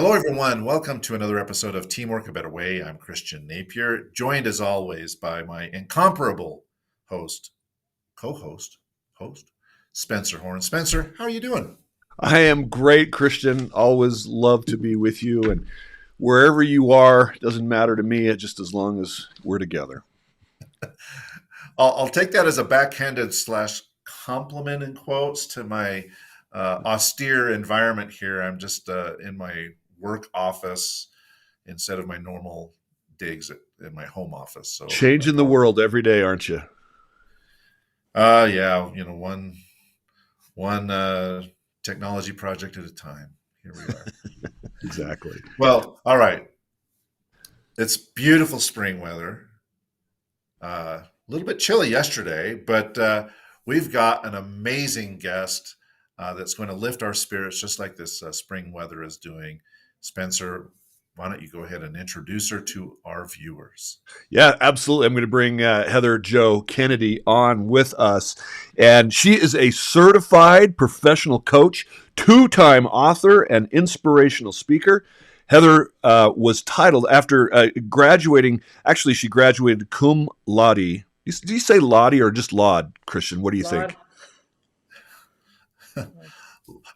Hello, everyone. Welcome to another episode of Teamwork a Better Way. I'm Christian Napier, joined as always by my incomparable host, co-host, host, Spencer Horn. Spencer, how are you doing? I am great, Christian. Always love to be with you. And wherever you are, doesn't matter to me, just as long as we're together. I'll take that as a backhanded slash compliment in quotes to my austere environment here. I'm just in my work office instead of my normal digs in my home office. So I Changing the apologize. world every day, aren't you? Yeah, one technology project at a time. Here we are. Exactly. Well, all right. It's beautiful spring weather. A little bit chilly yesterday, but we've got an amazing guest that's going to lift our spirits just like this spring weather is doing. Spencer, why don't you go ahead and introduce her to our viewers? Yeah, absolutely. I'm going to bring Heather Jo Kennedy on with us. And she is a certified professional coach, two-time author, and inspirational speaker. Heather was titled after graduating. Actually, she graduated cum laude. Do you say laude or just laud, Christian? What do you Laud. think?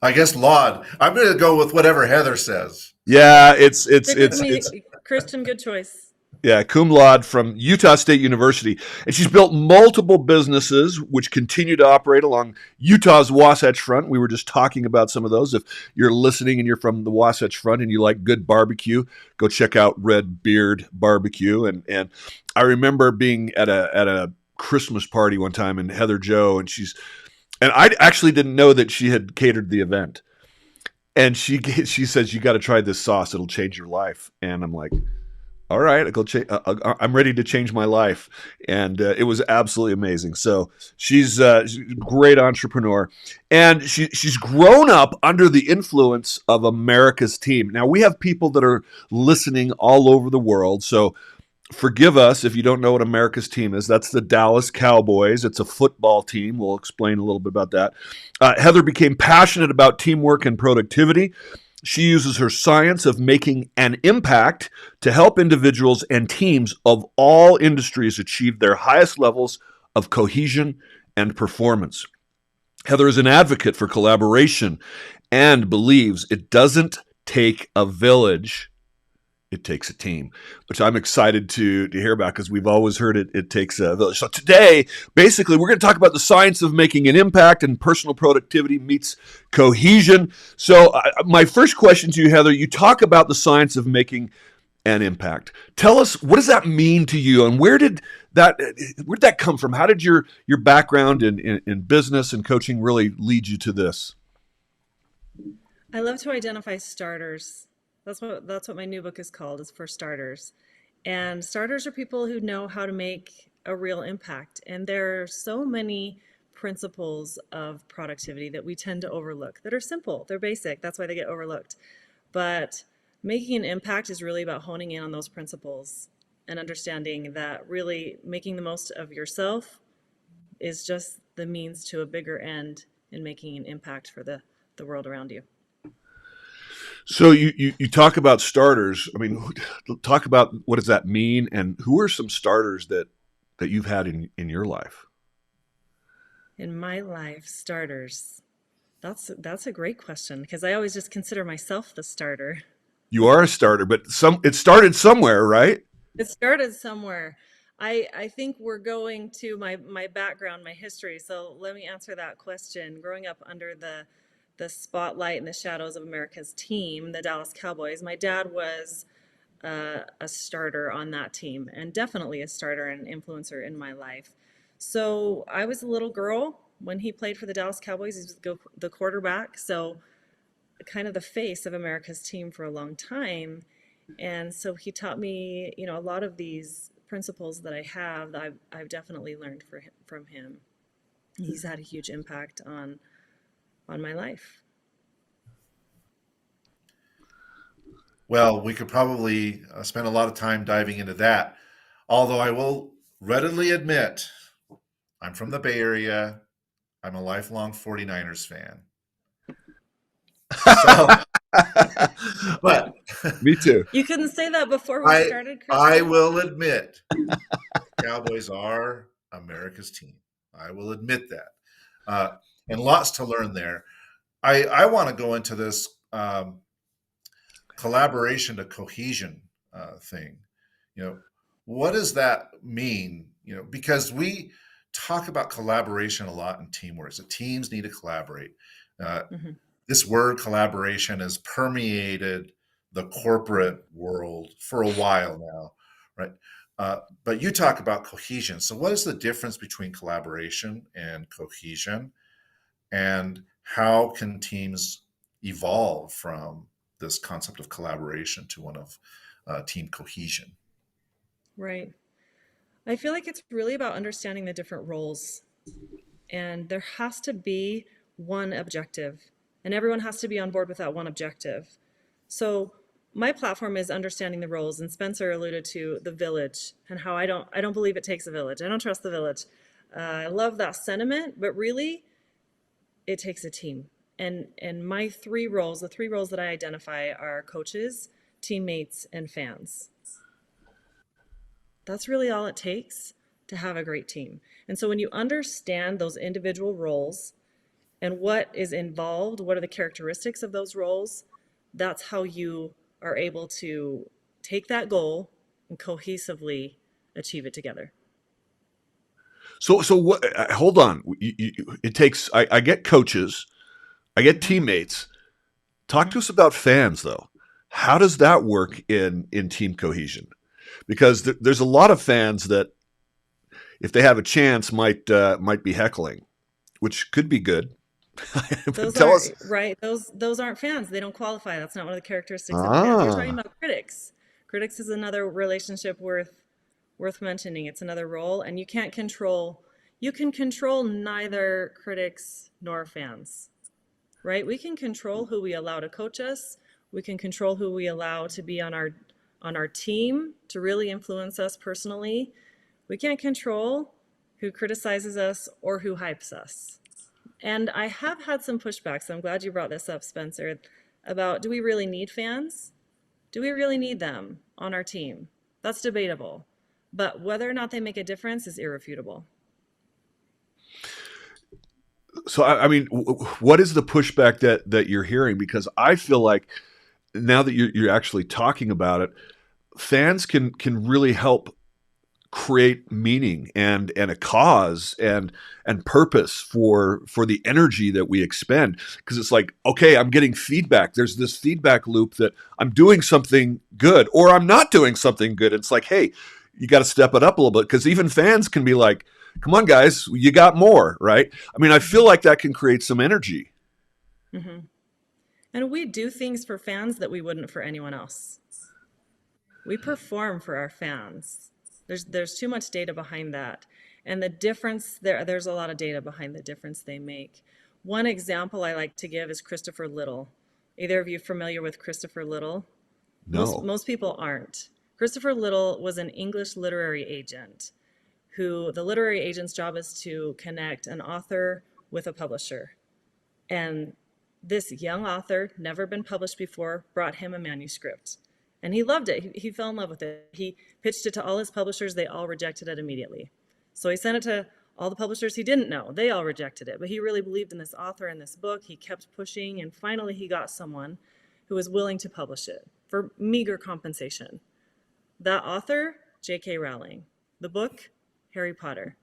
I guess laud. I'm going to go with whatever Heather says. Yeah, it's it's Stick with it's me, it's Christian. Good choice. Yeah, cum laude from Utah State University. And she's built multiple businesses which continue to operate along Utah's Wasatch Front. We were just talking about some of those. If you're listening and you're from the Wasatch Front and you like good barbecue, go check out Red Beard Barbecue. And I remember being at a Christmas party one time, and Heather Jo, and I actually didn't know that she had catered the event. And she says, "You got to try this sauce; it'll change your life." And I'm like, all right, I'm ready to change my life. And it was absolutely amazing. So she's a great entrepreneur. And she's grown up under the influence of America's Team. Now, we have people that are listening all over the world. So forgive us if you don't know what America's Team is. That's the Dallas Cowboys. It's a football team. We'll explain a little bit about that. Heather became passionate about teamwork and productivity. She uses her science of making an impact to help individuals and teams of all industries achieve their highest levels of cohesion and performance. Heather is an advocate for collaboration and believes it doesn't take a village, it takes a team, which I'm excited to hear about because we've always heard it takes a village. So today, basically, we're going to talk about the science of making an impact, and personal productivity meets cohesion. So my first question to you, Heather, you talk about the science of making an impact. Tell us, what does that mean to you, and where did that come from? How did your background in business and coaching really lead you to this? I love to identify starters. That's what my new book is called, is for starters. And starters are people who know how to make a real impact. And there are so many principles of productivity that we tend to overlook that are simple, they're basic. That's why they get overlooked. But making an impact is really about honing in on those principles and understanding that really making the most of yourself is just the means to a bigger end in making an impact for the world around you. So you talk about starters. I mean, talk about what does that mean, and who are some starters that you've had in your life? In my life, starters. That's a great question because I always just consider myself the starter. You are a starter, but it started somewhere, right? It started somewhere. I think we're going to my background, my history. So let me answer that question. Growing up under the spotlight and the shadows of America's Team, the Dallas Cowboys, my dad was a starter on that team and definitely a starter and influencer in my life. So I was a little girl when he played for the Dallas Cowboys. He was the quarterback, so kind of the face of America's Team for a long time. And so he taught me, a lot of these principles that I have that I've definitely learned from him. He's had a huge impact on my life. Well, we could probably spend a lot of time diving into that. Although I will readily admit, I'm from the Bay Area. I'm a lifelong 49ers fan. So But Me too. You couldn't say that before we I started, I Kristen? will admit Cowboys are America's team. I will admit that, uh, and lots to learn there. I want to go into this collaboration to cohesion thing. You know, what does that mean? You know, because we talk about collaboration a lot in teamwork. So teams need to collaborate. Uh, Hmm. this word collaboration has permeated the corporate world for a while now, right? But you talk about cohesion. So, what is the difference between collaboration and cohesion? And how can teams evolve from this concept of collaboration to one of team cohesion? Right. I feel like it's really about understanding the different roles, and there has to be one objective, and everyone has to be on board with that one objective. So my platform is understanding the roles, and Spencer alluded to the village and how I don't believe it takes a village. I don't trust the village. I love that sentiment, but really it takes a team. And my three roles, the three roles that I identify are coaches, teammates, and fans. That's really all it takes to have a great team. And so when you understand those individual roles and what is involved, what are the characteristics of those roles, that's how you are able to take that goal and cohesively achieve it together. So what? Hold on. It takes. I get coaches. I get Hmm. teammates. Talk Hmm. to us about fans, though. How does that work in team cohesion? Because there's a lot of fans that, if they have a chance, might be heckling, which could be good. But Those tell us. aren't right. Those aren't fans. They don't qualify. That's not one of the characteristics of fans. You're talking Ah, about critics. Critics is another relationship worth mentioning. It's another role, and you can control neither critics nor fans, right? We can control who we allow to coach us. We can control who we allow to be on our team to really influence us personally. We can't control who criticizes us or who hypes us. And I have had some pushback, so I'm glad you brought this up, Spencer, about do we really need fans? Do we really need them on our team? That's debatable. But whether or not they make a difference is irrefutable. so I mean, what is the pushback that you're hearing? Because I feel like now that you're actually talking about it, fans can really help create meaning and a cause and purpose for the energy that we expend, because it's like, okay, I'm getting feedback. There's this feedback loop that I'm doing something good or I'm not doing something good. It's like, hey, you got to step it up a little bit, because even fans can be like, come on guys, you got more, right? I mean, I feel Hmm. like that can create some energy. Hmm. And we do things for fans that we wouldn't for anyone else. We perform for our fans. There's too much data behind that. And the difference there's a lot of data behind the difference they make. One example I like to give is Christopher Little. Either of you familiar with Christopher Little? No. Most people aren't. Christopher Little was an English literary agent who the literary agent's job is to connect an author with a publisher. And this young author, never been published before, brought him a manuscript. And he loved it. He fell in love with it. He pitched it to all his publishers. They all rejected it immediately. So he sent it to all the publishers he didn't know. They all rejected it. But he really believed in this author and this book. He kept pushing. And finally, he got someone who was willing to publish it for meager compensation. That author, J.K. Rowling. The book, Harry Potter.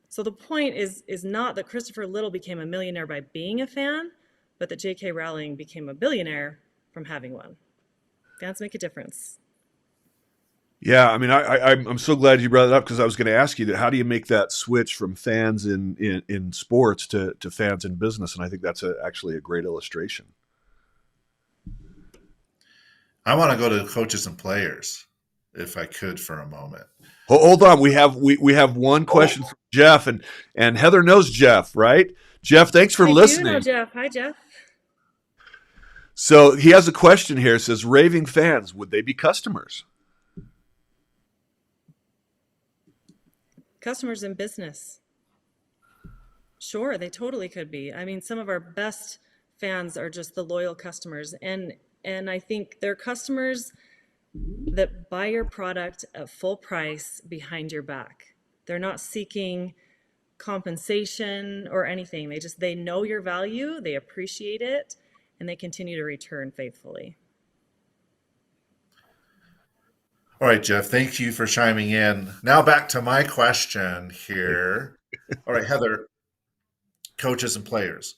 So the point is not that Christopher Little became a millionaire by being a fan, but that J.K. Rowling became a billionaire from having one. Fans make a difference. Yeah, I mean, I'm so glad you brought it up, because I was going to ask you that. How do you make that switch from fans in sports to fans in business? And I think that's actually a great illustration. I want to go to coaches and players, if I could, for a moment. Hold on, we have one question Oh, from Jeff, and Heather knows Jeff, right? Jeff, thanks for I do know listening. Jeff. Hi, Jeff. So he has a question here. It says, raving fans, would they be customers? Customers in business. Sure, they totally could be. I mean, some of our best fans are just the loyal customers. And And I think they're customers that buy your product at full price behind your back. They're not seeking compensation or anything. They know your value, they appreciate it, and they continue to return faithfully. All right, Jeff, thank you for chiming in. Now back to my question here. All right, Heather, coaches and players.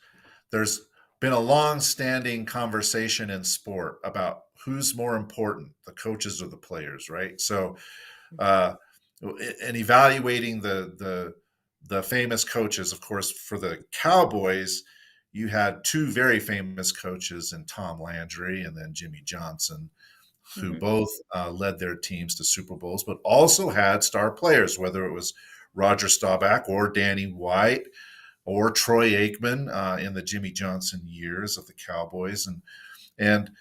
There's been a long-standing conversation in sport about who's more important, the coaches or the players, right? So, uh, in evaluating the famous coaches, of course, for the Cowboys, you had two very famous coaches in Tom Landry and then Jimmy Johnson, who Hmm. both led their teams to Super Bowls, but also had star players, whether it was Roger Staubach or Danny White or Troy Aikman in the Jimmy Johnson years of the Cowboys, and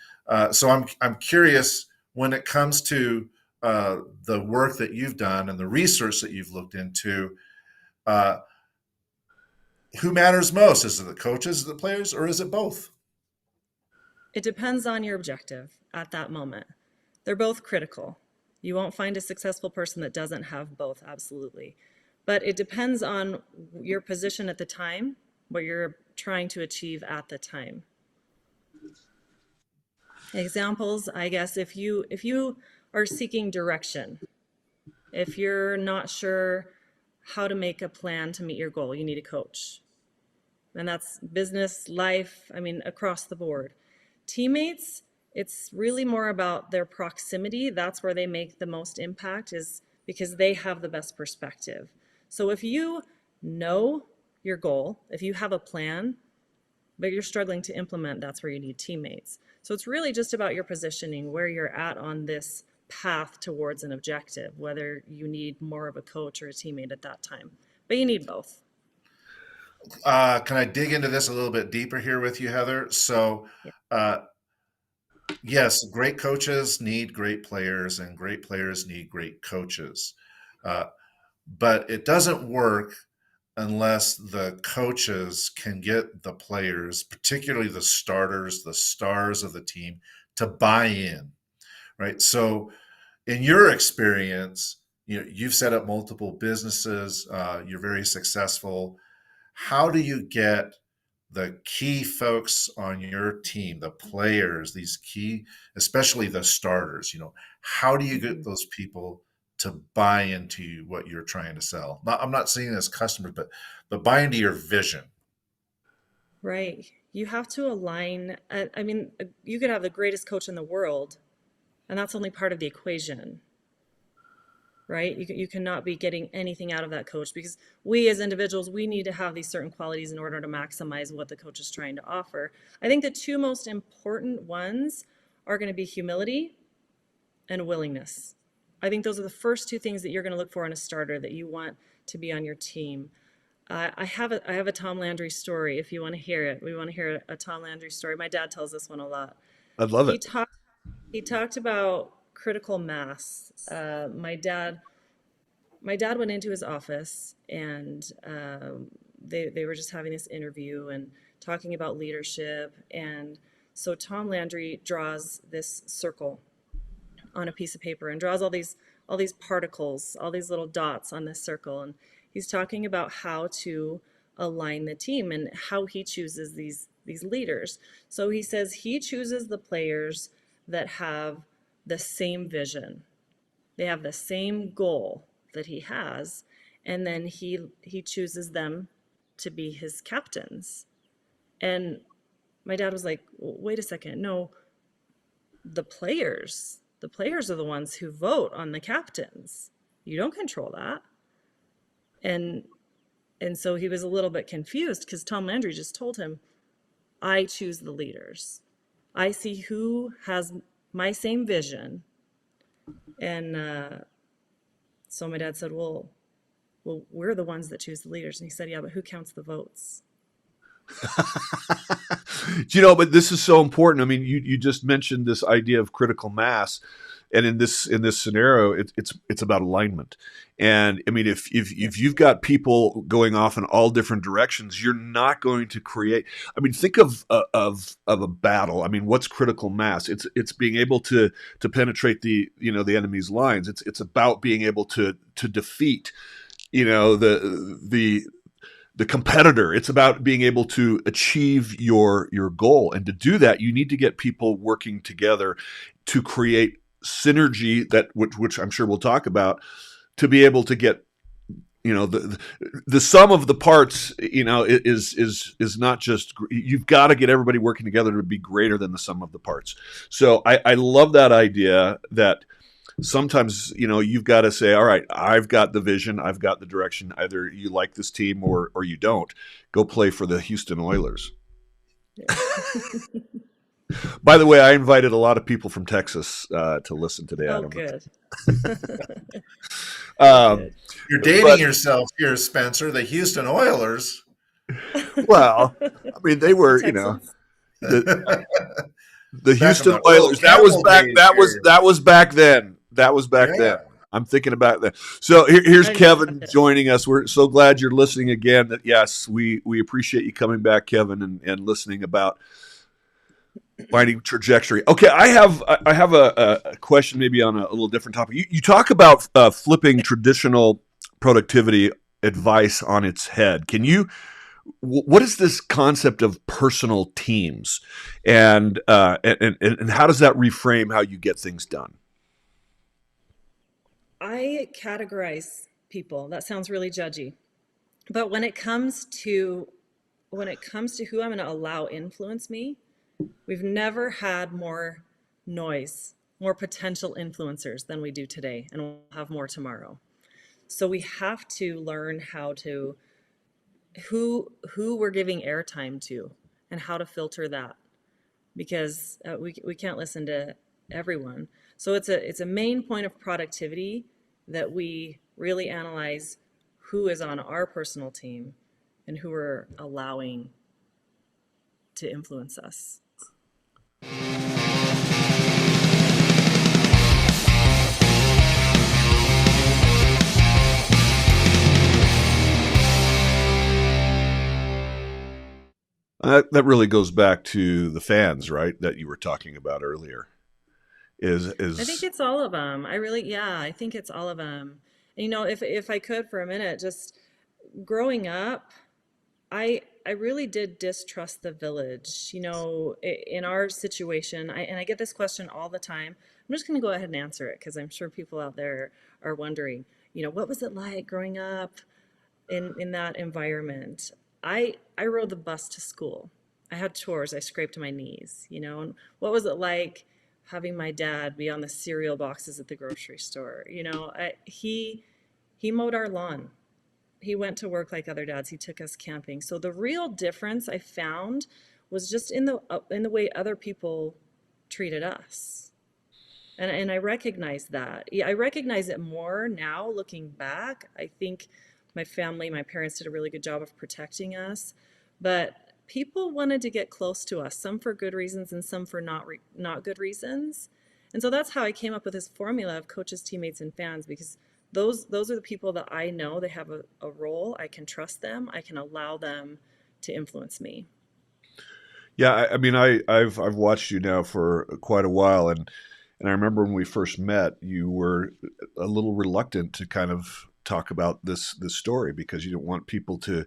so I'm curious when it comes to the work that you've done and the research that you've looked into. Uh, who matters most? Is it the coaches, the players, or is it both? It depends on your objective at that moment. They're both critical. You won't find a successful person that doesn't have both, absolutely. But it depends on your position at the time, what you're trying to achieve at the time. Examples, I guess, if you are seeking direction, if you're not sure how to make a plan to meet your goal, you need a coach. And that's business, life, I mean, across the board. Teammates, it's really more about their proximity. That's where they make the most impact, is because they have the best perspective. So if you know your goal, if you have a plan, but you're struggling to implement, that's where you need teammates. So it's really just about your positioning, where you're at on this path towards an objective, whether you need more of a coach or a teammate at that time. But you need both. Can I dig into this a little bit deeper here with you, Heather? So, Yeah. uh, yes, great coaches need great players, and great players need great coaches. Uh, but it doesn't work unless the coaches can get the players, particularly the starters, the stars of the team, to buy in, right? So, in your experience, you've set up multiple businesses, you're very successful. How do you get the key folks on your team, the players, these key, especially the starters, how do you get Mhm. those people to buy into what you're trying to sell? I'm not saying as customers, but buy into your vision. Right. You have to align. I mean, you could have the greatest coach in the world, and that's only part of the equation, right? You cannot be getting anything out of that coach, because we as individuals, we need to have these certain qualities in order to maximize what the coach is trying to offer. I think the two most important ones are going to be humility and willingness. I think those are the first two things that you're going to look for in a starter that you want to be on your team. I have a Tom Landry story. If you want to hear it, we want to hear a Tom Landry story. My dad tells this one a lot. I'd love He it. talked he talked about critical mass. My dad went into his office, and they were just having this interview and talking about leadership. And so Tom Landry draws this circle on a piece of paper and draws all these particles, all these little dots on this circle. And he's talking about how to align the team and how he chooses these leaders. So he says he chooses the players that have the same vision. They have the same goal that he has, and then he chooses them to be his captains. And my dad was like, "Wait a second. No, the players are the ones who vote on the captains. You don't control that." And and so he was a little bit confused, because Tom Landry just told him, "I choose the leaders. I see who has my same vision." And so my dad said, well, we're the ones that choose the leaders. And he said, "Yeah, but who counts the votes?" But this is so important. I mean, you just mentioned this idea of critical mass. And in this scenario, it's about alignment. And I mean, if you've got people going off in all different directions, you're not going to create. I mean, think of a battle. I mean, what's critical mass? It's being able to penetrate the enemy's lines. It's about being able to defeat the competitor. It's about being able to achieve your goal, and to do that, you need to get people working together to create synergy, which I'm sure we'll talk about, to be able to get the sum of the parts. Is not just, you've got to get everybody working together to be greater than the sum of the parts. So I love that idea that sometimes you've got to say, all right, I've got the vision, I've got the direction. Either you like this team or you don't. Go play for the Houston Oilers. Yeah. By the way, I invited a lot of people from Texas to listen today. I Oh, don't know. good. Um, Good. You're dating but yourself here, Spencer. The Houston Oilers. well, I mean, they The were Texans. the Back the in Houston the Earl Oilers. Campbell days here. That was back then. That was back then. Yeah. I'm thinking about that. So here's I Kevin know. joining us. We're so glad you're listening again. That yes, we appreciate you coming back, Kevin, and listening about finding trajectory. Okay, I have a question maybe on a little different topic. You talk about flipping traditional productivity advice on its head. Can you? What is this concept of personal teams, and how does that reframe how you get things done? I categorize people. That sounds really judgy. But when it comes to who I'm going to allow influence me, we've never had more noise, more potential influencers than we do today, and we'll have more tomorrow. So we have to learn how to who we're giving airtime to and how to filter that, because we can't listen to everyone. So it's a main point of productivity that we really analyze who is on our personal team and who we're allowing to influence us. That really goes back to the fans, right? That you were talking about earlier. I think Is it's all of them. Yeah, I think it's all of them. And, if I could for a minute, just growing up, I really did distrust the village. In our situation, I get this question all the time. I'm just going to go ahead and answer it because I'm sure people out there are wondering, what was it like growing up in that environment? I rode the bus to school. I had chores. I scraped my knees. And what was it like having my dad be on the cereal boxes at the grocery store? He mowed our lawn. He went to work like other dads. He took us camping. So the real difference I found was just in the way other people treated us. And I recognize that. Yeah, I recognize it more now looking back. I think my parents did a really good job of protecting us, but people wanted to get close to us, some for good reasons and some for not good reasons. And so that's how I came up with this formula of coaches, teammates, and fans, because those are the people that I know they have a role. I can trust them. I can allow them to influence me. Yeah, I mean, I've watched you now for quite a while, and I remember when we first met, you were a little reluctant to kind of talk about this story because you didn't want people to,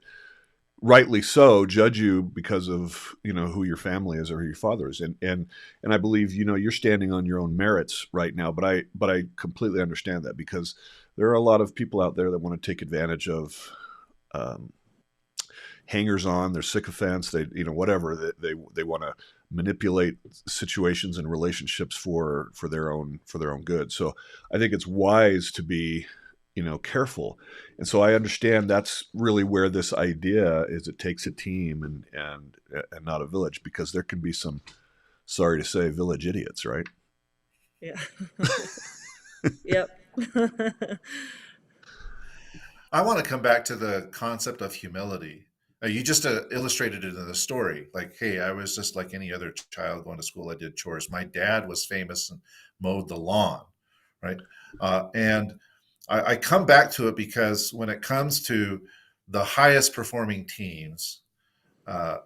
rightly so, judge you because of who your family is or who your father is, and I believe you're standing on your own merits right now, but I completely understand that because there are a lot of people out there that want to take advantage of. Um, Hangers on, they're sycophants, they whatever, they want to manipulate situations and relationships for their own good. So I think it's wise to be careful. And so I understand that's really where this idea is. It takes a team and not a village, because there can be some, sorry to say, village idiots, right? Yeah. Yep. I want to come back to the concept of humility. You just illustrated it in the story. Like, hey, I was just like any other child going to school. I did chores. My dad was famous and mowed the lawn. right? And I come back to it because when it comes to the highest performing teams, uh,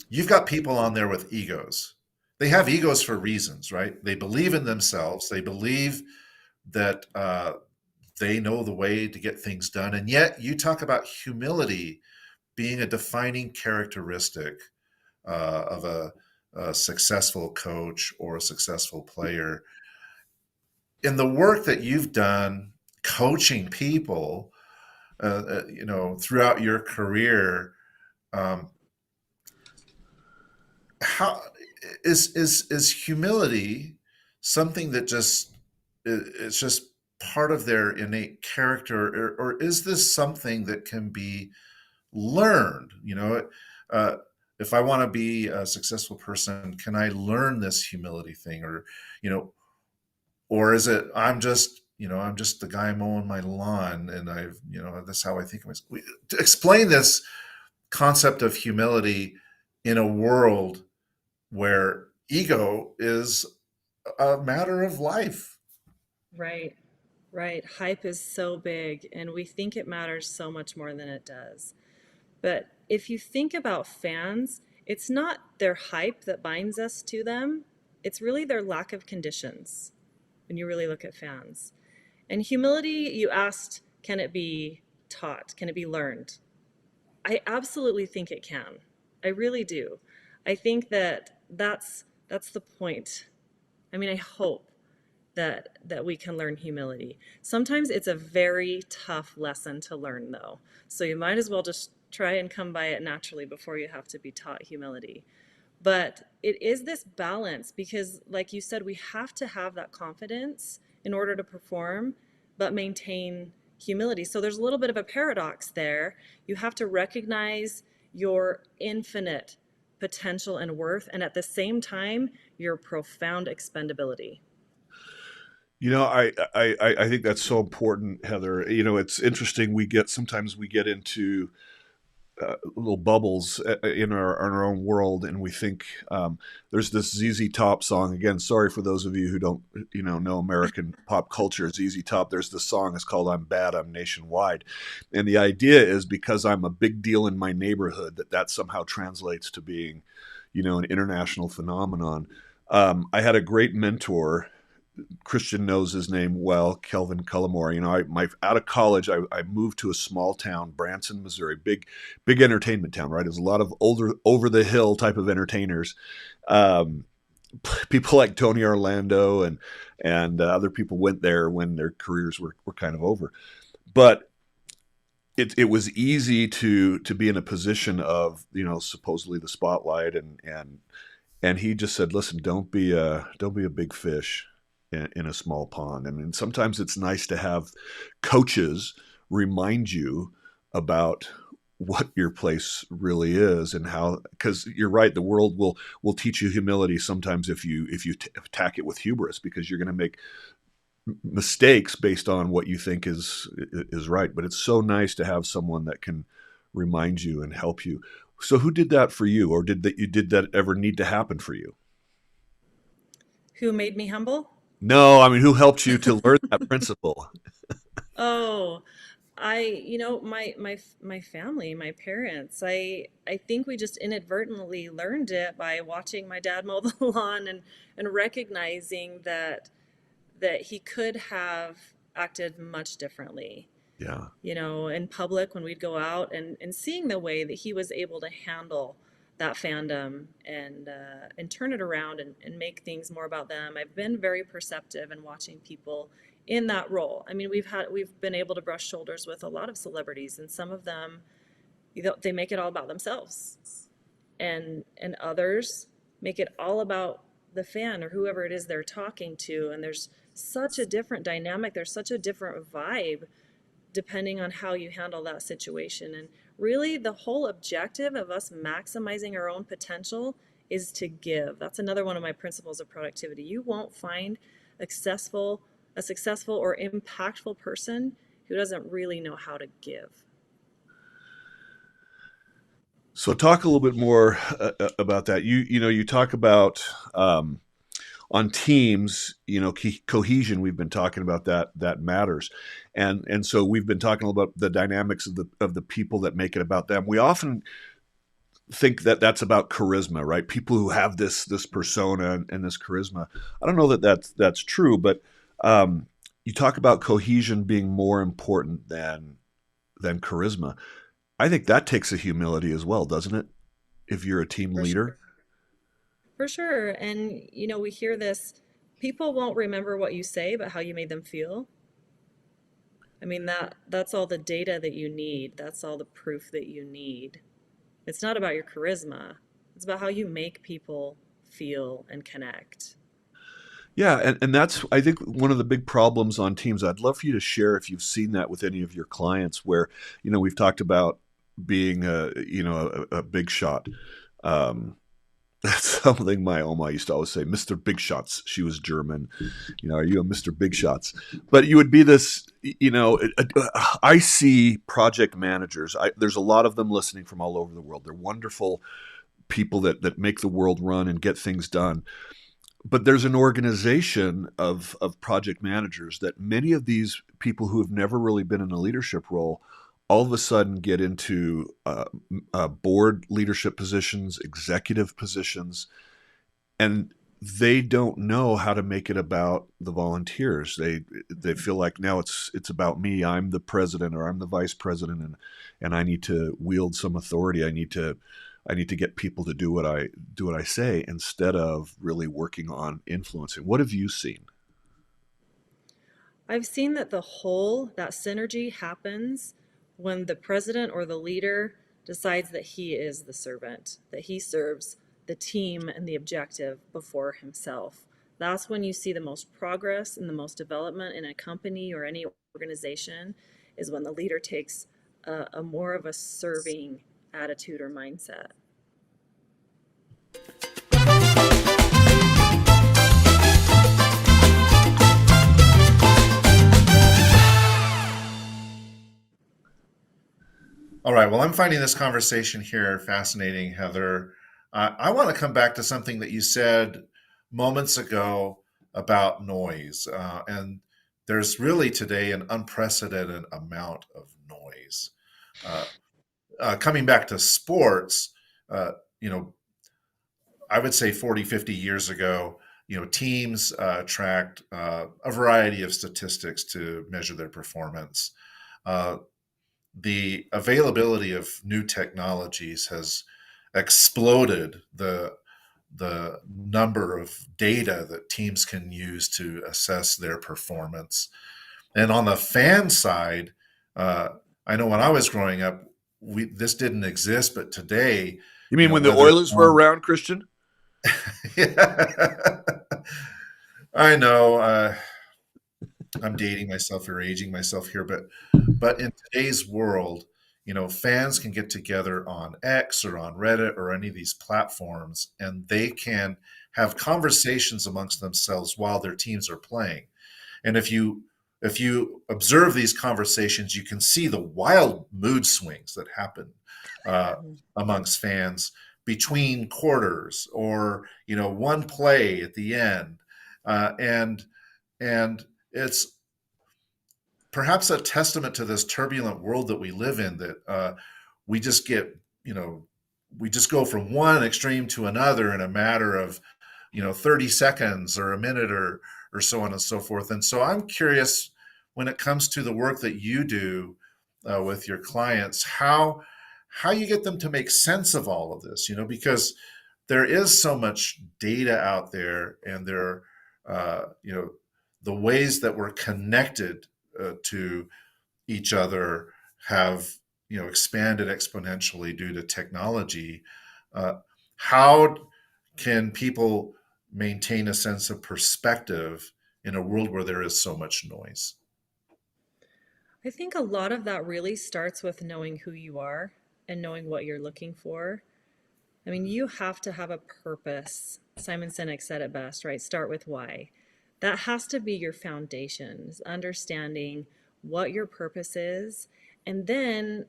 you've got people on there with egos. They have egos for reasons, right? They believe in themselves. They believe that they know the way to get things done. And yet, you talk about humility being a defining characteristic of a successful coach or a successful player. In the work that you've done coaching people, throughout your career, um, how is humility something that just it's just part of their innate character, or is this something that can be learned? Uh, if I want to be a successful person, can I learn this humility thing, you know, or is it I'm just the guy mowing my lawn, and that's how I think of myself. To explain this concept of humility in a world where ego is a matter of life. Right, right. Hype is so big, and we think it matters so much more than it does. But if you think about fans, it's not their hype that binds us to them, it's really their lack of conditions when you really look at fans. And humility, you asked, can it be taught? Can it be learned? I absolutely think it can. I really do. I think that that's the point. I mean, I hope that we can learn humility. Sometimes it's a very tough lesson to learn though. So you might as well just try and come by it naturally before you have to be taught humility. But it is this balance because, like you said, we have to have that confidence in order to perform, but maintain humility. So there's a little bit of a paradox there. You have to recognize your infinite potential and worth, and at the same time, your profound expendability. I think that's so important, Heather. It's interesting. Sometimes we get into little bubbles in our own world, and we think there's this ZZ Top song. Again, sorry for those of you who don't know American pop culture. ZZ Top. There's this song. It's called "I'm Bad, I'm Nationwide," and the idea is because I'm a big deal in my neighborhood, that somehow translates to being, an international phenomenon. I had a great mentor. Christian knows his name well, Kelvin Cullimore. Out of college, I moved to a small town, Branson, Missouri, big entertainment town. Right, there's a lot of older, over the hill type of entertainers, um, people like Tony Orlando and other people went there when their careers were kind of over. But it was easy to be in a position of supposedly the spotlight, and he just said, "Listen, don't be a big fish in a small pond." I mean, sometimes it's nice to have coaches remind you about what your place really is and how, because you're right, the world will teach you humility sometimes if you attack it with hubris, because you're going to make mistakes based on what you think is right. But it's so nice to have someone that can remind you and help you. So who did that for you, or did that ever need to happen for you? Who made me humble? No, I mean, who helped you to learn that principle? Oh, my family, my parents. I think we just inadvertently learned it by watching my dad mow the lawn and recognizing that he could have acted much differently. Yeah. In public when we'd go out and seeing the way that he was able to handle that fandom and turn it around and make things more about them. I've been very perceptive in watching people in that role. I mean, we've been able to brush shoulders with a lot of celebrities, and some of them, they make it all about themselves, and others make it all about the fan or whoever it is they're talking to. And there's such a different dynamic. There's such a different vibe depending on how you handle that situation. And really, the whole objective of us maximizing our own potential is to give. That's another one of my principles of productivity. You won't find successful, a successful or impactful person who doesn't really know how to give. So talk a little bit more about that. You talk about on teams, cohesion. We've been talking about that matters, and so we've been talking about the dynamics of the people that make it about them. We often think that that's about charisma, right? People who have this persona and this charisma. I don't know that that's true, but you talk about cohesion being more important than charisma. I think that takes a humility as well, doesn't it? If you're a team For leader. sure. For sure. And, we hear this, people won't remember what you say, but how you made them feel. I mean, that's all the data that you need. That's all the proof that you need. It's not about your charisma. It's about how you make people feel and connect. Yeah, and that's I think one of the big problems on teams. I'd love for you to share if you've seen that with any of your clients, where we've talked about being a big shot. Um, that's something my Oma used to always say, Mr. Big Shots. She was German. Are you a Mr. Big Shots? But you would be this, I see project managers. There's a lot of them listening from all over the world. They're wonderful people that make the world run and get things done. But there's an organization of project managers that many of these people who have never really been in a leadership role all of a sudden get into board leadership positions, executive positions, and they don't know how to make it about the volunteers. They feel like now it's about me. I'm the president or I'm the vice president, and I need to wield some authority. I need to get people to do what I say instead of really working on influencing. What have you seen? I've seen that that synergy happens when the president or the leader decides that he is the servant, that he serves the team and the objective before himself. That's when you see the most progress and the most development in a company or any organization, is when the leader takes a more of a serving attitude or mindset. All right. Well, I'm finding this conversation here fascinating, Heather. I want to come back to something that you said moments ago about noise. And there's really today an unprecedented amount of noise. Uh, Coming back to sports, uh, you know, I would say 40, 50 years ago, teams tracked a variety of statistics to measure their performance. Uh, the availability of new technologies has exploded the number of data that teams can use to assess their performance. And on the fan side, uh, I know when I was growing up, this didn't exist, but today, You mean when the whether it's Oilers were on, around, Christian? yeah, I know. I'm dating myself or aging myself here, but in today's world, fans can get together on X or on Reddit or any of these platforms, and they can have conversations amongst themselves while their teams are playing. And if you observe these conversations, you can see the wild mood swings that happen uh, amongst fans between quarters, or one play at the end, and it's perhaps a testament to this turbulent world that we live in, that we just get you know we just go from one extreme to another in a matter of 30 seconds or a minute, or so on and so forth. And so I'm curious, when it comes to the work that you do with your clients, how you get them to make sense of all of this, because there is so much data out there, and there the ways that we're connected to each other have expanded exponentially due to technology. How can people maintain a sense of perspective in a world where there is so much noise? I think a lot of that really starts with knowing who you are and knowing what you're looking for. I mean, you have to have a purpose. Simon Sinek said it best, right? Start with why. That has to be your foundation, is understanding what your purpose is, and then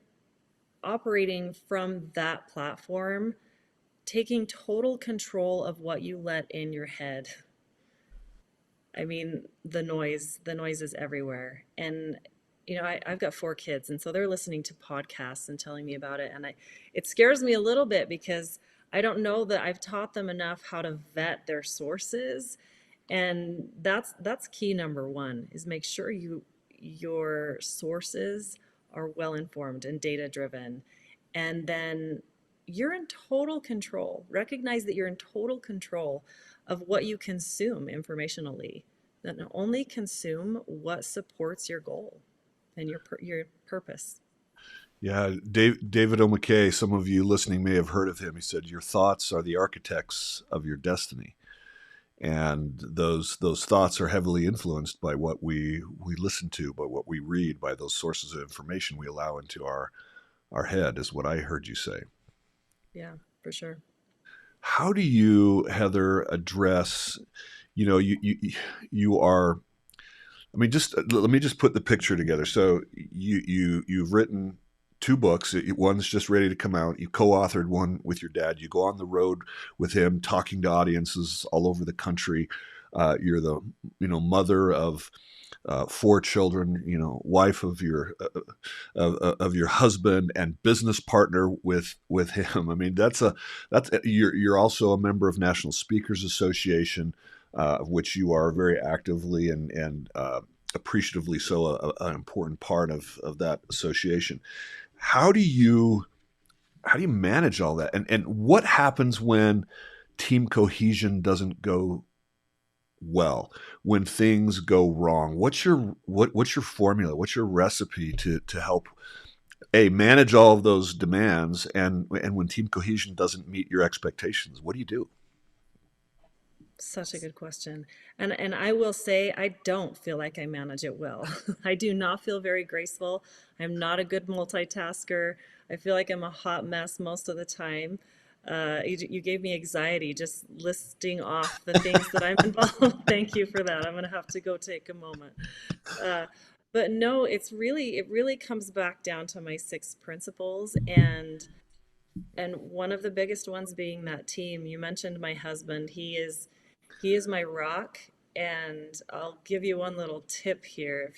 operating from that platform, taking total control of what you let in your head. I mean, the noise is everywhere. And, I've got 4 kids, and so they're listening to podcasts and telling me about it. And it scares me a little bit because I don't know that I've taught them enough how to vet their sources. And that's key number one is make sure your sources are well informed and data driven. And then you're in total control. Recognize that you're in total control of what you consume informationally. That only consume what supports your goal and your purpose. Yeah, David O. McKay, some of you listening may have heard of him. He said, "Your thoughts are the architects of your destiny." And those thoughts are heavily influenced by what we listen to, by what we read, by those sources of information we allow into our head, is what I heard you say. Yeah, for sure. How do you, Heather, address, you are, I mean, just let me just put the picture together. So you've written 2 books. One's just ready to come out. You co-authored one with your dad. You go on the road with him, talking to audiences all over the country. You're the mother of 4 children. Wife of your husband and business partner with him. I mean, you're also a member of National Speakers Association, of which you are very actively and appreciatively so an important part of that association. How do you manage all that, and what happens when team cohesion doesn't go well, when things go wrong? What's your formula? What's your recipe to help manage all of those demands, and when team cohesion doesn't meet your expectations, what do you do? Such a good question. And I will say I don't feel like I manage it well. I do not feel very graceful. I'm not a good multitasker. I feel like I'm a hot mess most of the time. You gave me anxiety just listing off the things that I'm involved. Thank you for that. I'm gonna have to go take a moment. Uh, but no, it really comes back down to my 6 principles, and one of the biggest ones being that team. You mentioned my husband. He is my rock, and I'll give you one little tip here.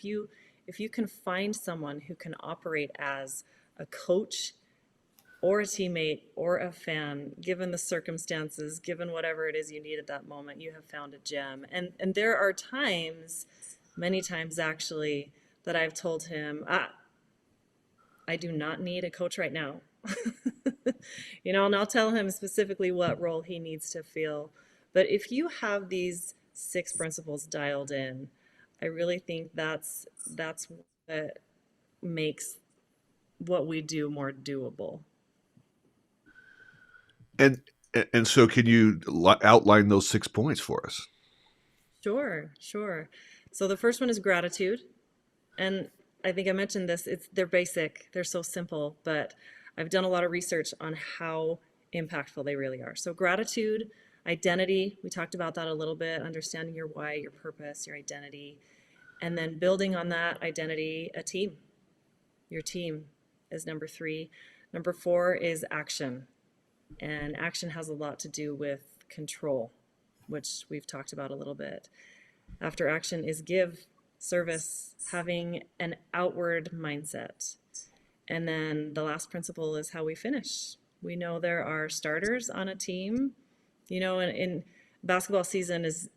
If you can find someone who can operate as a coach or a teammate or a fan, given the circumstances, given whatever it is you need at that moment, you have found a gem. And there are times, many times actually, that I've told him, I do not need a coach right now. And I'll tell him specifically what role he needs to feel. But if you have these 6 principles dialed in, I really think that's what makes what we do more doable. And and so, can you outline those 6 points for us? Sure, sure. So the first one is gratitude. And I think I mentioned this, they're basic, they're so simple, but I've done a lot of research on how impactful they really are. So gratitude, identity, we talked about that a little bit, understanding your why, your purpose, your identity, and then building on that identity, a team. Your team is number 3. Number 4 is action. And action has a lot to do with control, which we've talked about a little bit. After action is give, service, having an outward mindset. And then the last principle is how we finish. We know there are starters on a team. In basketball season is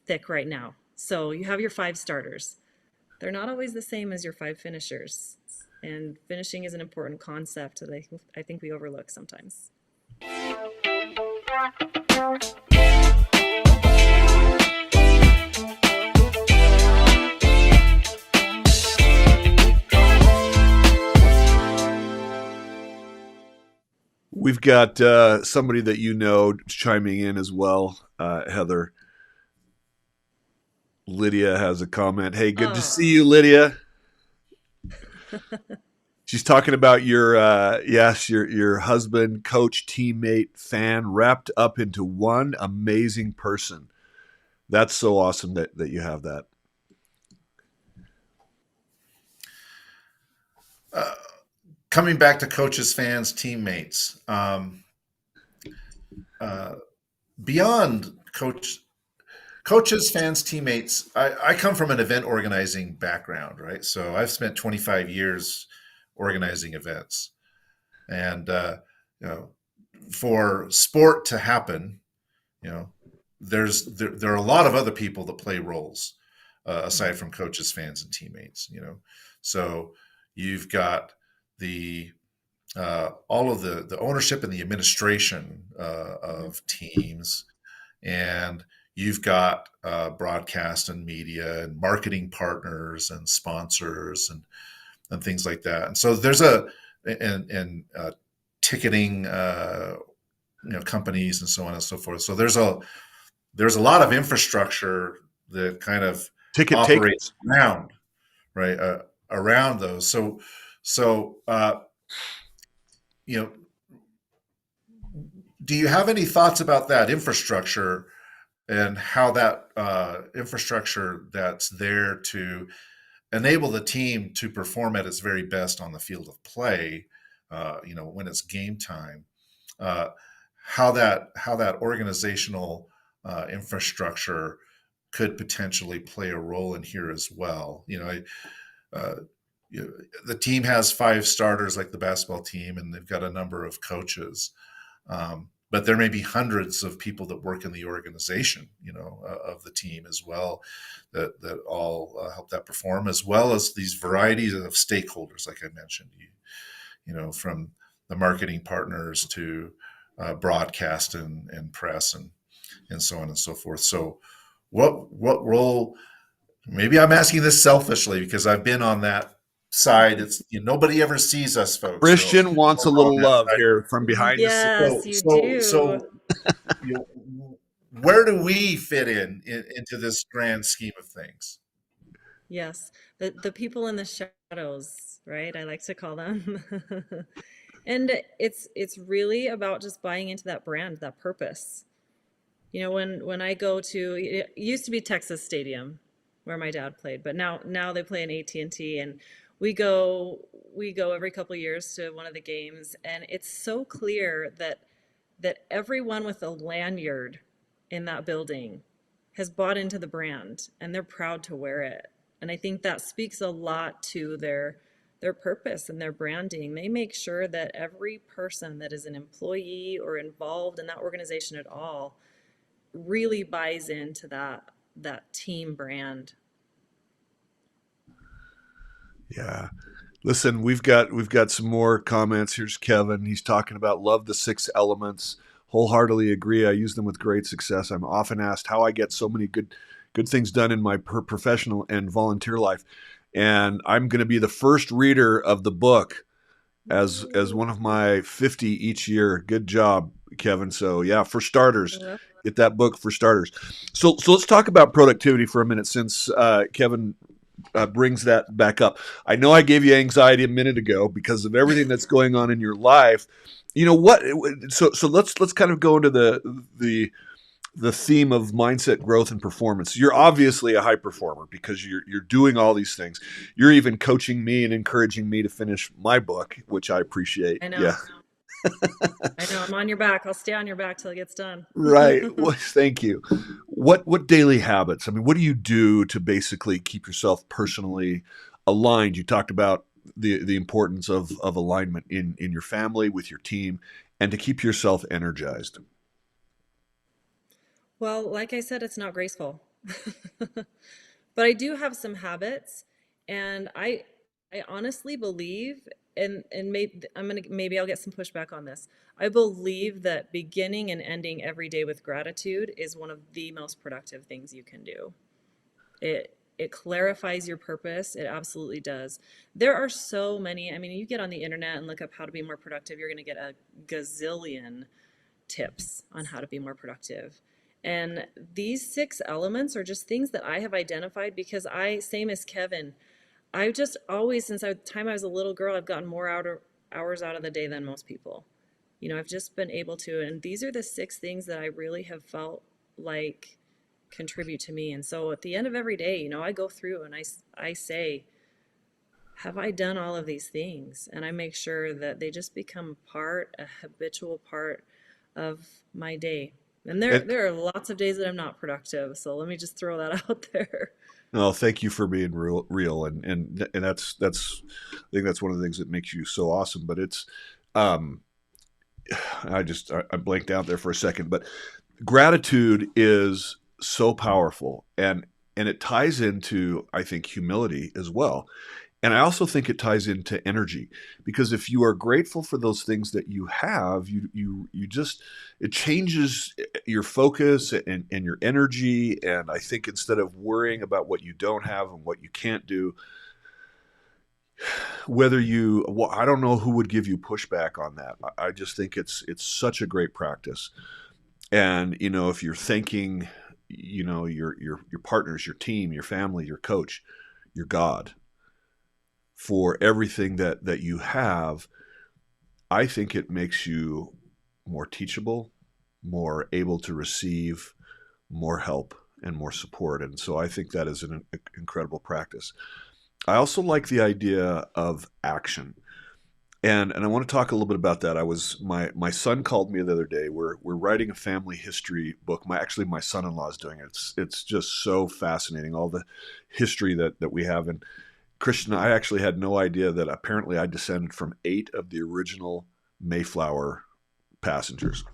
thick right now. So you have your 5 starters. They're not always the same as your 5 finishers. And finishing is an important concept that I think we overlook sometimes. We've got somebody that chiming in as well, Heather. Lydia has a comment. Hey, good to see Oh, you, Lydia. She's talking about your husband, coach, teammate, fan, wrapped up into one amazing person. That's so awesome that you have that. Uh, Coming back to coaches, fans, teammates, uh, beyond coach. Coaches, fans, teammates. I come from an event organizing background, right? So I've spent 25 years organizing events, and you know, for sport to happen, you know, there are a lot of other people that play roles aside from coaches, fans, and teammates. So you've got the all of the ownership and the administration of teams, and you've got broadcast and media and marketing partners and sponsors and things like that. And so there's and ticketing companies and so on and so forth. So there's a lot of infrastructure that kind of Ticket operates takers. around, right, around those. So you know, do you have any thoughts about that infrastructure and how that infrastructure that's there to enable the team to perform at its very best on the field of play, when it's game time, uh, how that organizational infrastructure could potentially play a role in here as well? Uh, the team has five starters like the basketball team, and they've got a number of coaches. But there may be hundreds of people that work in the organization, of the team as well, that all help that perform, as well as these varieties of stakeholders, like I mentioned, from the marketing partners to broadcast and press and so on and so forth. So, what role? Maybe I'm asking this selfishly because I've been on that side. It's nobody ever sees us folks, so Christian wants a we're on little that love side. here from behind the scenes. Yes, So you so do. so you know, where do we fit into this grand scheme of things? Yes, the people in the shadows, right? I like to call them. And it's really about just buying into that brand, that purpose. When I go to, it used to be Texas Stadium where my dad played, but now they play in AT&T, and T, and we go every couple years to one of the games, and it's so clear that everyone with a lanyard in that building has bought into the brand and they're proud to wear it. And I think that speaks a lot to their purpose and their branding. They make sure that every person that is an employee or involved in that organization at all really buys into that team brand. Yeah. Listen, we've got some more comments. Here's Kevin. He's talking about love the six elements. Wholeheartedly agree. I use them with great success. I'm often asked how I get so many good things done in my professional and volunteer life. And I'm going to be the first reader of the book as one of my 50 each year. Good job, Kevin. So yeah, for starters, Well, get that book for starters. So let's talk about productivity for a minute, since Kevin brings that back up. I know I gave you anxiety a minute ago because of everything that's going on in your life. You know what? So let's kind of go into the theme of mindset growth and performance. You're obviously a high performer because you're doing all these things. You're even coaching me and encouraging me to finish my book, which I appreciate. I know. Yeah. I know. I'm on your back. I'll stay on your back till it gets done. Right. Well, thank you. What daily habits? I mean, what do you do to basically keep yourself personally aligned? You talked about the importance of alignment in your family, with your team, and to keep yourself energized. Well, like I said, it's not graceful. But I do have some habits, and I honestly believe, and maybe I'll get some pushback on this. I believe that beginning and ending every day with gratitude is one of the most productive things you can do. It clarifies your purpose. It absolutely does. There are so many, I mean, you get on the internet and look up how to be more productive, you're going to get a gazillion tips on how to be more productive. And these six elements are just things that I have identified because same as Kevin, I've just always, since the time I was a little girl, I've gotten more hours out of the day than most people. I've just been able to, and these are the six things that I really have felt like contribute to me. And so at the end of every day, I go through and I say, have I done all of these things? And I make sure that they just become a habitual part of my day. And there And there are lots of days that I'm not productive, so let me just throw that out there. no, thank you for being real, and that's I think that's one of the things that makes you so awesome. But it's, um, I blanked out there for a second, but gratitude is so powerful, and it ties into, I think, humility as well. And I also think it ties into energy, because if you are grateful for those things that you have, you just, it changes your focus and your energy. And I think instead of worrying about what you don't have and what you can't do, whether you, well, I don't know who would give you pushback on that. I just think it's such a great practice. And if you're thanking, your partners, your team, your family, your coach, your God, for everything that you have, I think it makes you more teachable, more able to receive more help and more support. And so I think that is an incredible practice. I also like the idea of action. And I want to talk a little bit about that. My son called me the other day. We're writing a family history book. My son-in-law is doing it. It's just so fascinating, all the history that we have. And Christian, I actually had no idea that apparently I descended from 8 of the original Mayflower passengers.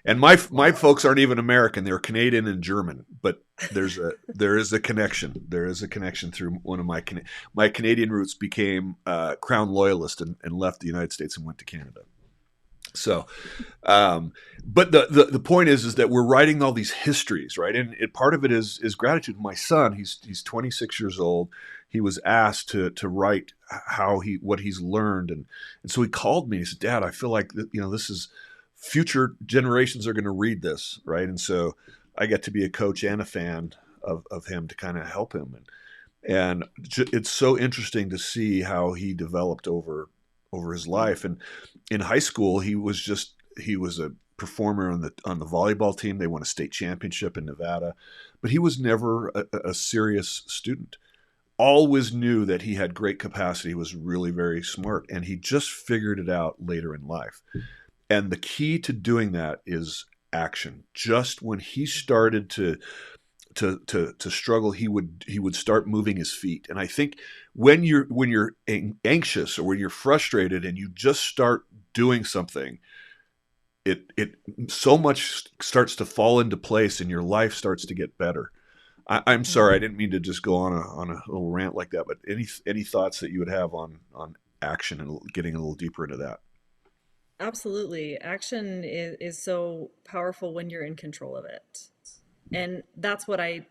And my Wow. folks aren't even American; they're Canadian and German. But there is a connection. There is a connection through one of my Canadian roots became Crown loyalist and left the United States and went to Canada. So, um, but the point is that we're writing all these histories, right? And part of it is gratitude. My son, he's 26 years old. He was asked to write what he's learned, and so he called me. He said, "Dad, I feel like this is future generations are going to read this, right?" And so I get to be a coach and a fan of him to kind of help him, and it's so interesting to see how he developed over his life. And in high school, he was a performer on the volleyball team. They won a state championship in Nevada, but he was never a serious student. Always knew that he had great capacity. He was really very smart, and he just figured it out later in life. And the key to doing that is action. Just when he started to struggle, he would start moving his feet. And I think when you're anxious or when you're frustrated and you just start doing something, it so much starts to fall into place and your life starts to get better. I'm sorry, I Mhm. didn't mean to just go on a little rant like that, but any thoughts that you would have on action and getting a little deeper into that? Absolutely. Action is so powerful when you're in control of it. And that's what I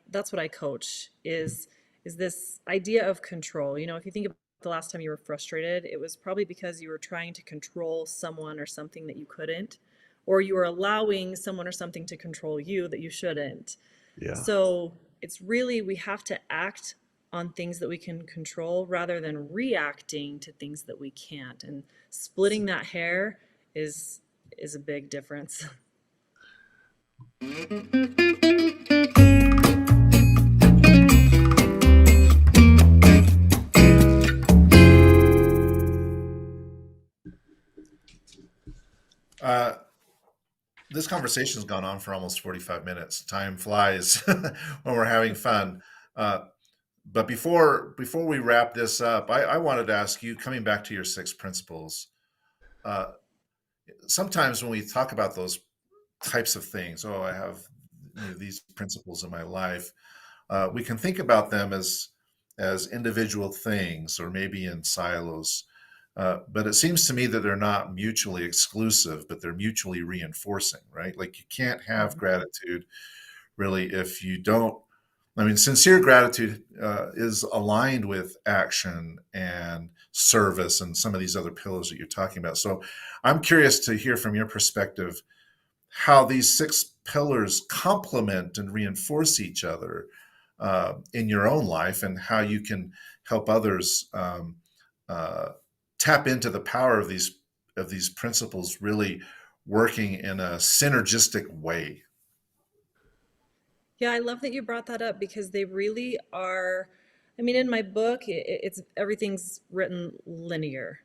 coach is this idea of control. If you think about the last time you were frustrated, it was probably because you were trying to control someone or something that you couldn't, or you were allowing someone or something to control you that you shouldn't. Yeah. So it's really, we have to act on things that we can control rather than reacting to things that we can't. And splitting that hair is is a big difference. Uh, this conversation's gone on for almost 45 minutes. Time flies when we're having fun. Uh, but before we wrap this up, I wanted to ask you, coming back to your 6 principles, uh, sometimes when we talk about those types of things, oh, I have these principles in my life, we can think about them as individual things or maybe in silos. But it seems to me that they're not mutually exclusive, but they're mutually reinforcing, right? Like you can't have gratitude really if you don't. I mean, sincere gratitude is aligned with action and service and some of these other pillars that you're talking about. So I'm curious to hear from your perspective how these 6 pillars complement and reinforce each other in your own life, and how you can help others uh, tap into the power of these principles really working in a synergistic way. Yeah, I love that you brought that up because they really are. I mean, in my book, it's everything's written linear.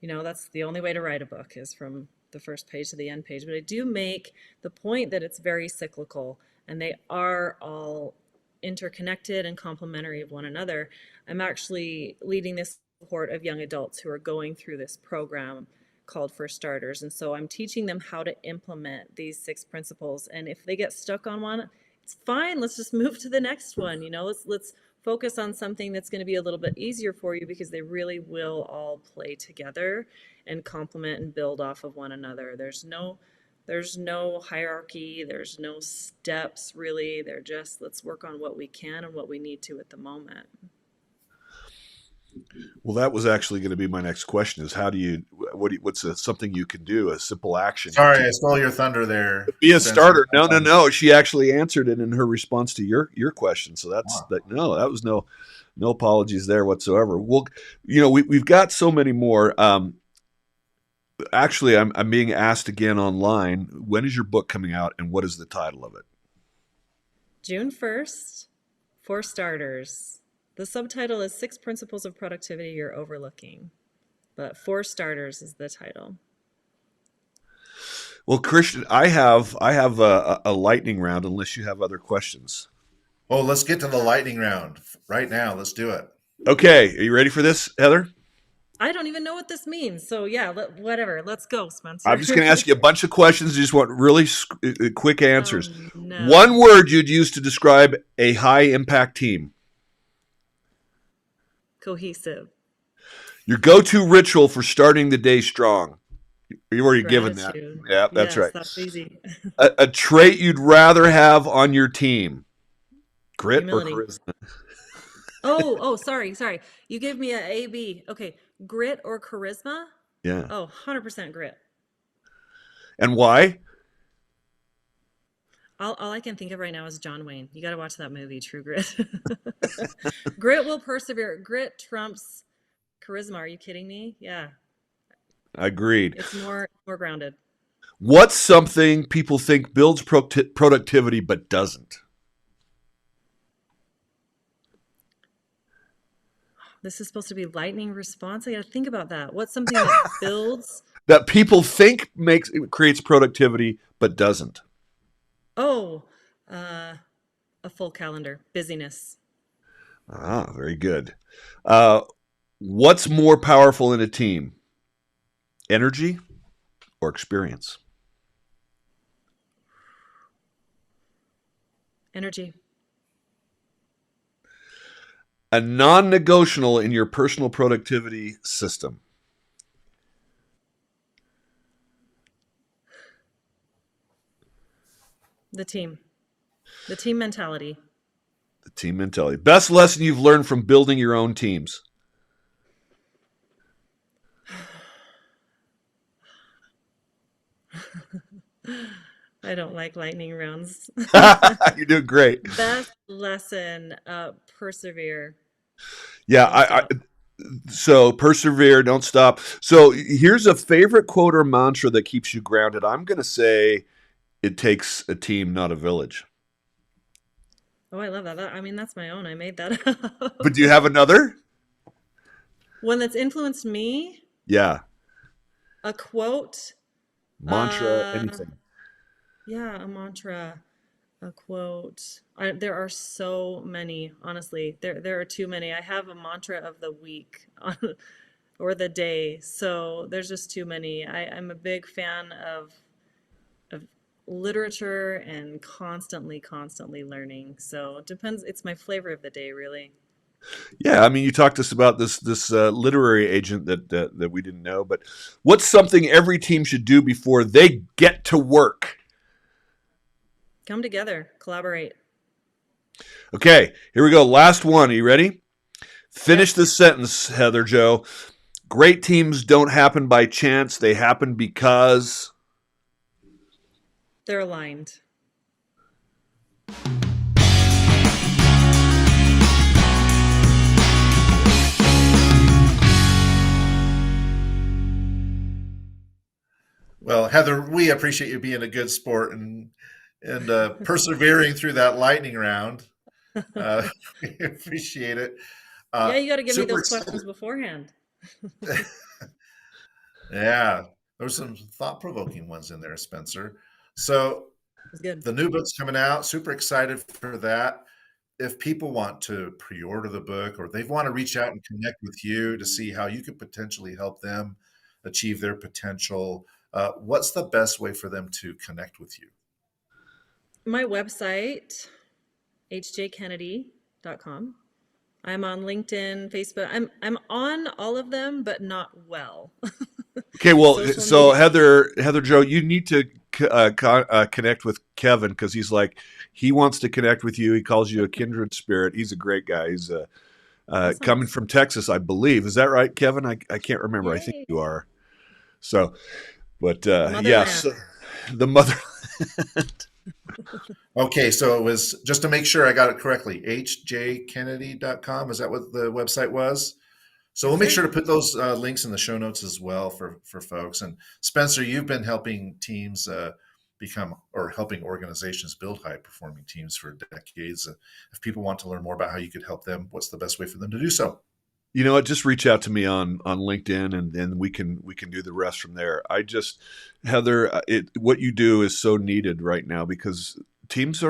That's the only way to write a book is from the first page to the end page, but I do make the point that it's very cyclical and they are all interconnected and complementary of one another. I'm actually leading this cohort of young adults who are going through this program called For Starters. And so I'm teaching them how to implement these 6 principles. And if they get stuck on one, it's fine. Let's just move to the next one. Let's focus on something that's going to be a little bit easier for you, because they really will all play together and complement and build off of one another. There's no hierarchy, there's no steps really. They're just, let's work on what we can and what we need to at the moment. Well, that was actually going to be my next question: is what's something you can do, a simple action Sorry, to I stole your thunder there, be a Spencer. starter? No. She actually answered it in her response to your question. So Wow. that was no apologies there whatsoever. Well, we've got so many more. Actually, I'm being asked again online. When is your book coming out, and what is the title of it? June 1st, For Starters. The subtitle is 6 Principles of Productivity You're Overlooking, but For Starters is the title. Well, Christian, I have a lightning round. Unless you have other questions. Oh, let's get to the lightning round right now. Let's do it. Okay, are you ready for this, Heather? I don't even know what this means. So yeah, whatever. Let's go, Spencer. I'm just going to ask you a bunch of questions. You just want really quick answers. No. One word you'd use to describe a high impact team. Cohesive. Your go-to ritual for starting the day strong. You've already given that. Gratitude. Yeah, that's Yes, right. that's easy. A trait you'd rather have on your team. Grit Humility. or charisma? Oh, sorry. You gave me a B. Okay, grit or charisma? Yeah. Oh, 100% grit. And why? All I can think of right now is John Wayne. You got to watch that movie, True Grit. Grit will persevere. Grit trumps charisma. Are you kidding me? Yeah, Agreed. it's more grounded. What's something people think builds productivity but doesn't? This is supposed to be lightning response. I got to think about that. What's something that builds? That people think creates productivity but doesn't. Oh, a full calendar. Busyness. Ah, very good. What's more powerful in a team? Energy or experience? Energy. A non-negotiable in your personal productivity system. The team mentality. The team mentality. Best lesson you've learned from building your own teams. I don't like lightning rounds. You're doing great. Best lesson, persevere. Yeah, so persevere, don't stop. So here's a favorite quote or mantra that keeps you grounded. I'm going to say it takes a team, not a village. Oh, I love that. That's my own. I made that up. But do you have another? One that's influenced me? Yeah. A quote? Mantra, anything. Yeah, a mantra, a quote. There are so many, honestly. There are too many. I have a mantra of the week or the day. So there's just too many. I'm a big fan of literature and constantly learning. So it depends. It's my flavor of the day, really. Yeah, you talked to us about this literary agent that we didn't know, but what's something every team should do before they get to work? Come together, collaborate. Okay, here we go. Last one. Are you ready? Finish Yes. this sentence, Heather Jo. Great teams don't happen by chance. They happen because They're aligned. Well, Heather, we appreciate you being a good sport and persevering through that lightning round. We appreciate it. Yeah, you got to give me Super those excited. questions beforehand. Yeah. There were some thought-provoking ones in there, Spencer. So It was good. the new book's coming out. Super excited for that. If people want to pre-order the book or they want to reach out and connect with you to see how you could potentially help them achieve their potential, what's the best way for them to connect with you? My website, hjkennedy.com. I'm on LinkedIn, Facebook. I'm on all of them, but not well. Okay, well, Social so media. Heather Joe, you need to connect with Kevin because he wants to connect with you. He calls you a kindred spirit. He's a great guy. He's Awesome. coming from Texas, I believe. Is that right, Kevin? I can't remember. I think Yay. you are. So, but The yes, motherland. the mother. Okay, so it was just to make sure I got it correctly, hjkennedy.com. Is that what the website was? So we'll Yes, make sir. sure to put those links in the show notes as well for folks. And Spencer, you've been helping teams become or helping organizations build high performing teams for decades. If people want to learn more about how you could help them, what's the best way for them to do so? You know what? Just reach out to me on LinkedIn, and then we can do the rest from there. Heather, what you do is so needed right now because teams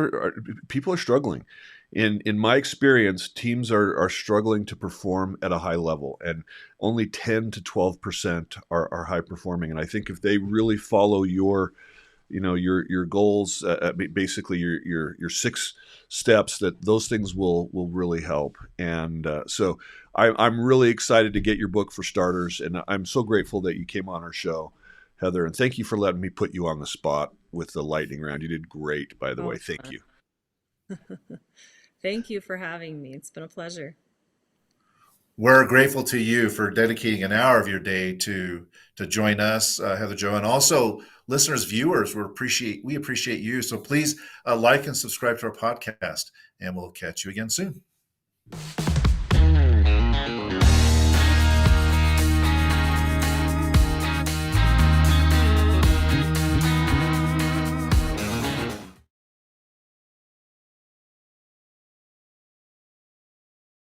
people are struggling. In my experience, teams are struggling to perform at a high level, and only 10 to 12% are high performing. And I think if they really follow your goals, basically your 6 steps, that those things will really help. And so I'm really excited to get your book for starters, and I'm so grateful that you came on our show, Heather. And thank you for letting me put you on the spot with the lightning round. You did great, by the way. Oh, Thank you. thank you for having me. It's been a pleasure. We're grateful to you for dedicating an hour of your day to join us, Heather Joe, and also listeners, viewers. We appreciate you. So please like and subscribe to our podcast, and we'll catch you again soon.